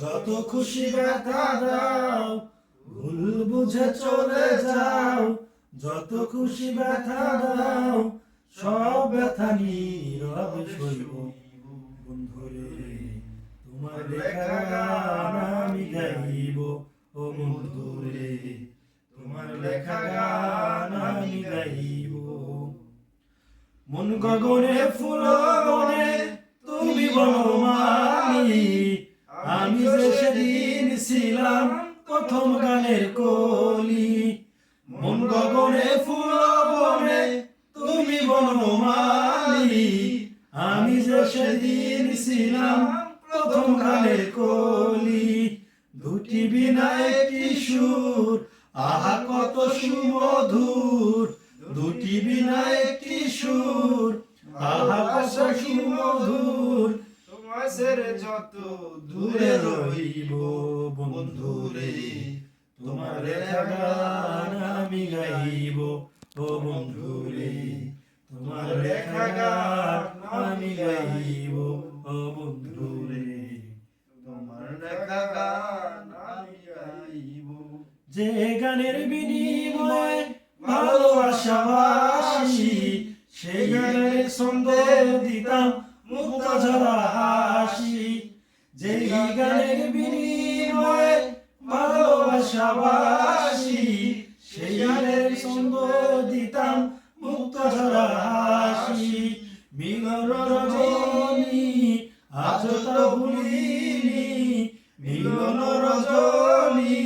যত খুশি ব্যথা দাও, ভুল বুঝে চলে যাও। যত খুশি ব্যথা দাও, সব ব্যথা নীরবে সইব। বন্ধুরে তোমার লেখা গান আমি গাইব। ও বন্ধুরে তোমার লেখা গান আমি গাইব। মন গগনে ফুল বনে তুমি বনমালী, আমি যে সেদিন ছিলাম প্রথম গানের কলি। মন গগনে ফুল বনে তুমি বনমালী, আমি যে সেদিন ছিলাম প্রথম গানের কলি। দুটি বিনা একটি সুর, আহা কত সুমধুর। দুটি বিনা একটি সুর, আহা কত সুমধুর। তোমায় ছেড়ে যত দূরে রহিব বন্ধুরে, তোমার লেখা গান আমি গাইব। ও বন্ধুরে তোমার লেখা গান আমি গাইব। ও বন্ধুরে তোমার লেখা গান আমি গাইব। যে গানের বিনিময়ে ভালোবাসাবাসি, সেই গানের ছন্দে দিতাম মুক্ত ঝরা হাসি। যেই গানের বিনিময়ে ভালোবাসাবাসি, সেই গানের ছন্দ দিতাম মুক্ত ঝরা হাসি। মিলন রজনী আজ তো ভুলিনি, মিলন রজনী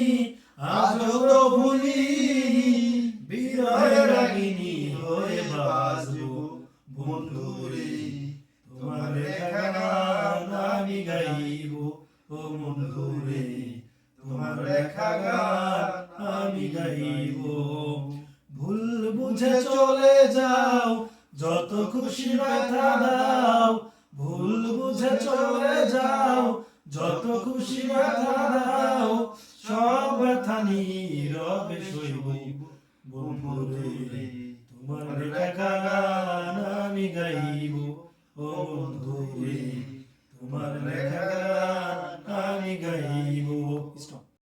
আজ তো ভুলিনি। বিরহের রাগিনী হয়ে বাজবো বন্ধুরে, তোমার লেখা গান আমি গাইব। ও বন্ধুরে তোমার লেখা গান আমি গাইব। ভুল বুঝে চলে যাও, যত খুশি ব্যথা দাও। ভুল বুঝে চলে যাও, যত খুশি ব্যথা দাও। সব ব্যথা নীরবে সইব বন্ধুরে, তোমার লেখা গান আমি গাইব। ও বন্ধুরে তোমার লেখা গান